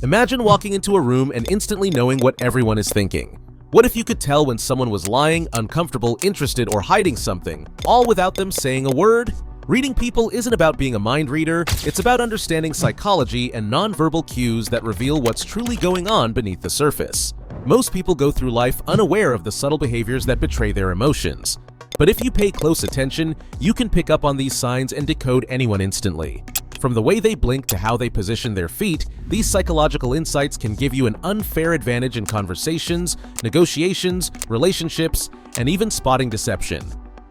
Imagine walking into a room and instantly knowing what everyone is thinking. What if you could tell when someone was lying, uncomfortable, interested, or hiding something, all without them saying a word? Reading people isn't about being a mind reader, it's about understanding psychology and nonverbal cues that reveal what's truly going on beneath the surface. Most people go through life unaware of the subtle behaviors that betray their emotions. But if you pay close attention, you can pick up on these signs and decode anyone instantly. From the way they blink to how they position their feet, these psychological insights can give you an unfair advantage in conversations, negotiations, relationships, and even spotting deception.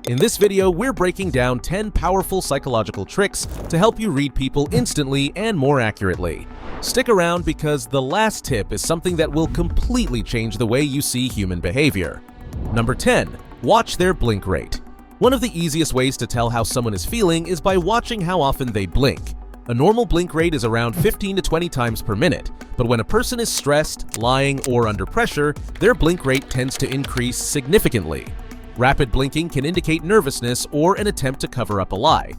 In this video, we're breaking down 10 powerful psychological tricks to help you read people instantly and more accurately. Stick around because the last tip is something that will completely change the way you see human behavior. Number 10. Watch their blink rate. One of the easiest ways to tell how someone is feeling is by watching how often they blink. A normal blink rate is around 15 to 20 times per minute, but when a person is stressed, lying, or under pressure, their blink rate tends to increase significantly. Rapid blinking can indicate nervousness or an attempt to cover up a lie.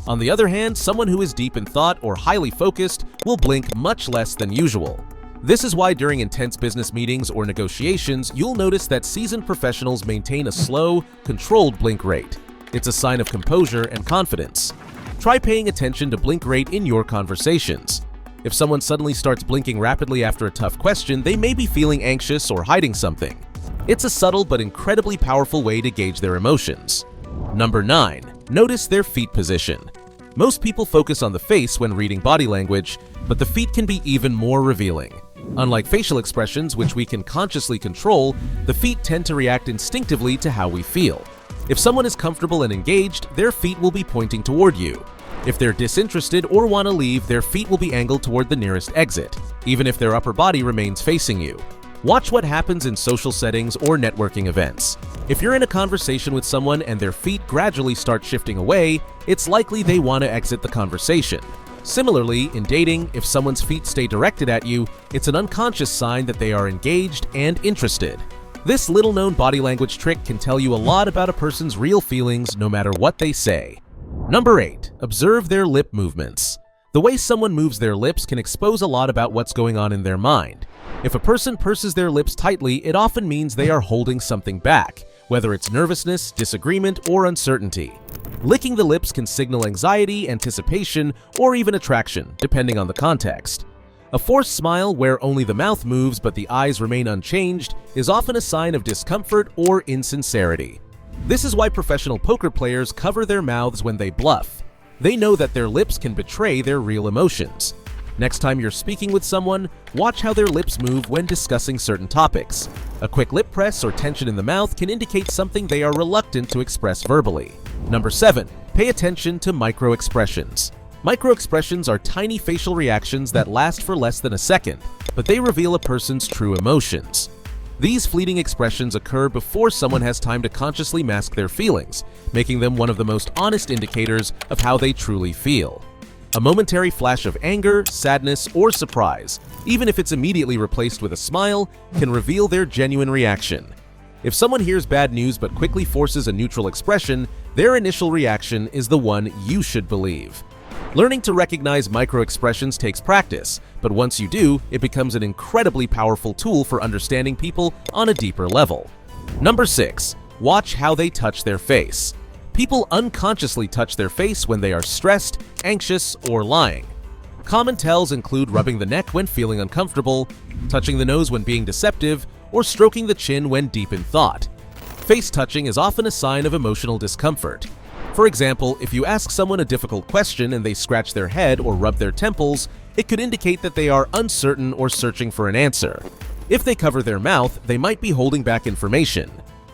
On the other hand, someone who is deep in thought or highly focused will blink much less than usual. This is why during intense business meetings or negotiations, you'll notice that seasoned professionals maintain a slow, controlled blink rate. It's a sign of composure and confidence. Try paying attention to blink rate in your conversations. If someone suddenly starts blinking rapidly after a tough question, they may be feeling anxious or hiding something. It's a subtle but incredibly powerful way to gauge their emotions. Number 9. Notice their feet position. Most people focus on the face when reading body language, but the feet can be even more revealing. Unlike facial expressions, which we can consciously control, the feet tend to react instinctively to how we feel. If someone is comfortable and engaged, their feet will be pointing toward you. If they're disinterested or want to leave, their feet will be angled toward the nearest exit, even if their upper body remains facing you. Watch what happens in social settings or networking events. If you're in a conversation with someone and their feet gradually start shifting away, it's likely they want to exit the conversation. Similarly, in dating, if someone's feet stay directed at you, it's an unconscious sign that they are engaged and interested. This little-known body language trick can tell you a lot about a person's real feelings no matter what they say. Number 8. Observe their lip movements. The way someone moves their lips can expose a lot about what's going on in their mind. If a person purses their lips tightly, it often means they are holding something back, whether it's nervousness, disagreement, or uncertainty. Licking the lips can signal anxiety, anticipation, or even attraction, depending on the context. A forced smile where only the mouth moves but the eyes remain unchanged is often a sign of discomfort or insincerity. This is why professional poker players cover their mouths when they bluff. They know that their lips can betray their real emotions. Next time you're speaking with someone, watch how their lips move when discussing certain topics. A quick lip press or tension in the mouth can indicate something they are reluctant to express verbally. Number 7. Pay attention to micro-expressions. Micro-expressions are tiny facial reactions that last for less than a second, but they reveal a person's true emotions. These fleeting expressions occur before someone has time to consciously mask their feelings, making them one of the most honest indicators of how they truly feel. A momentary flash of anger, sadness, or surprise, even if it's immediately replaced with a smile, can reveal their genuine reaction. If someone hears bad news but quickly forces a neutral expression, their initial reaction is the one you should believe. Learning to recognize micro-expressions takes practice, but once you do, it becomes an incredibly powerful tool for understanding people on a deeper level. Number 6. Watch how they touch their face. People unconsciously touch their face when they are stressed, anxious, or lying. Common tells include rubbing the neck when feeling uncomfortable, touching the nose when being deceptive, or stroking the chin when deep in thought. Face touching is often a sign of emotional discomfort. For example, if you ask someone a difficult question and they scratch their head or rub their temples, it could indicate that they are uncertain or searching for an answer. If they cover their mouth, they might be holding back information.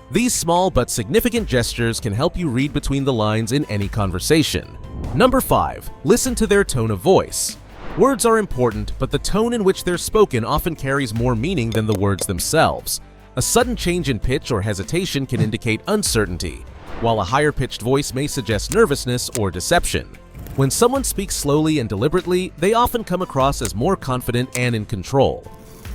These small but significant gestures can help you read between the lines in any conversation. Number 5. Listen to their tone of voice. Words are important, but the tone in which they're spoken often carries more meaning than the words themselves. A sudden change in pitch or hesitation can indicate uncertainty, while a higher-pitched voice may suggest nervousness or deception. When someone speaks slowly and deliberately, they often come across as more confident and in control.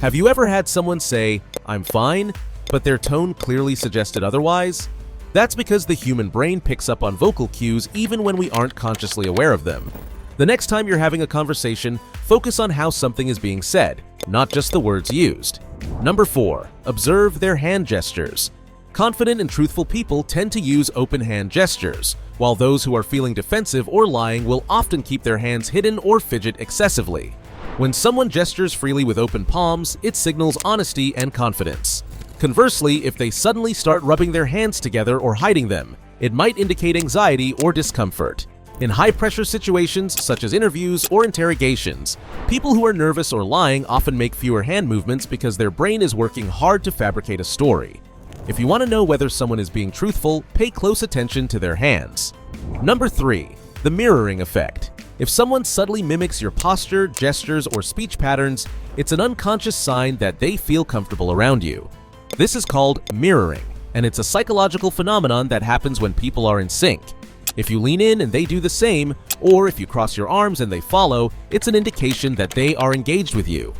Have you ever had someone say, "I'm fine," but their tone clearly suggested otherwise? That's because the human brain picks up on vocal cues even when we aren't consciously aware of them. The next time you're having a conversation, focus on how something is being said, not just the words used. Number 4. Observe their hand gestures. Confident and truthful people tend to use open hand gestures, while those who are feeling defensive or lying will often keep their hands hidden or fidget excessively. When someone gestures freely with open palms, it signals honesty and confidence. Conversely, if they suddenly start rubbing their hands together or hiding them, it might indicate anxiety or discomfort. In high-pressure situations such as interviews or interrogations, people who are nervous or lying often make fewer hand movements because their brain is working hard to fabricate a story. If you want to know whether someone is being truthful, pay close attention to their hands. Number 3. The mirroring effect. If someone subtly mimics your posture, gestures, or speech patterns, it's an unconscious sign that they feel comfortable around you. This is called mirroring, and it's a psychological phenomenon that happens when people are in sync. If you lean in and they do the same, or if you cross your arms and they follow, it's an indication that they are engaged with you.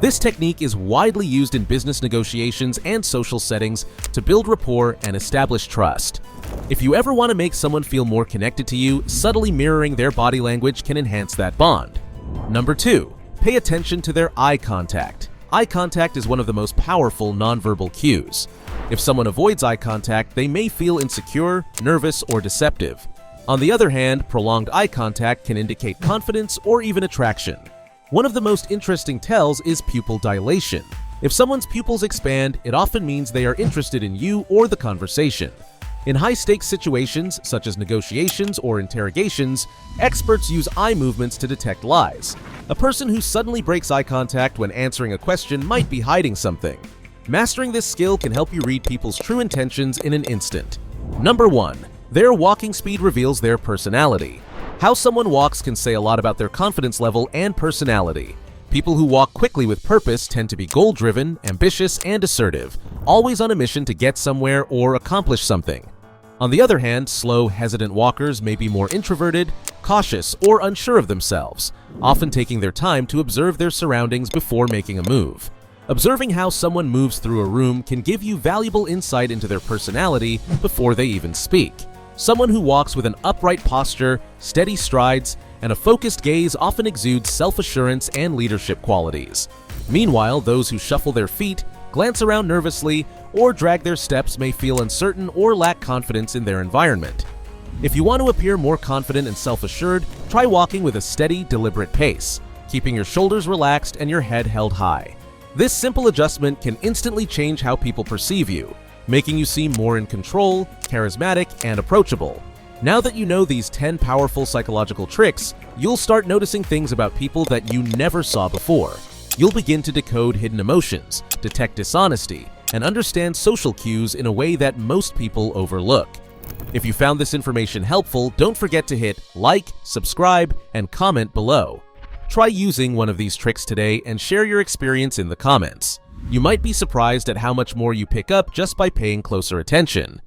This technique is widely used in business negotiations and social settings to build rapport and establish trust. If you ever want to make someone feel more connected to you, subtly mirroring their body language can enhance that bond. Number 2. Pay attention to their eye contact. Eye contact is one of the most powerful nonverbal cues. If someone avoids eye contact, they may feel insecure, nervous, or deceptive. On the other hand, prolonged eye contact can indicate confidence or even attraction. One of the most interesting tells is pupil dilation. If someone's pupils expand, it often means they are interested in you or the conversation. In high-stakes situations, such as negotiations or interrogations, experts use eye movements to detect lies. A person who suddenly breaks eye contact when answering a question might be hiding something. Mastering this skill can help you read people's true intentions in an instant. Number 1. Their walking speed reveals their personality. How someone walks can say a lot about their confidence level and personality. People who walk quickly with purpose tend to be goal-driven, ambitious, and assertive, always on a mission to get somewhere or accomplish something. On the other hand, slow, hesitant walkers may be more introverted, cautious, or unsure of themselves, often taking their time to observe their surroundings before making a move. Observing how someone moves through a room can give you valuable insight into their personality before they even speak. Someone who walks with an upright posture, steady strides, and a focused gaze often exudes self-assurance and leadership qualities. Meanwhile, those who shuffle their feet, glance around nervously, or drag their steps may feel uncertain or lack confidence in their environment. If you want to appear more confident and self-assured, try walking with a steady, deliberate pace, keeping your shoulders relaxed and your head held high. This simple adjustment can instantly change how people perceive you, making you seem more in control, charismatic, and approachable. Now that you know these 10 powerful psychological tricks, you'll start noticing things about people that you never saw before. You'll begin to decode hidden emotions, detect dishonesty, and understand social cues in a way that most people overlook. If you found this information helpful, don't forget to hit like, subscribe, and comment below. Try using one of these tricks today and share your experience in the comments. You might be surprised at how much more you pick up just by paying closer attention.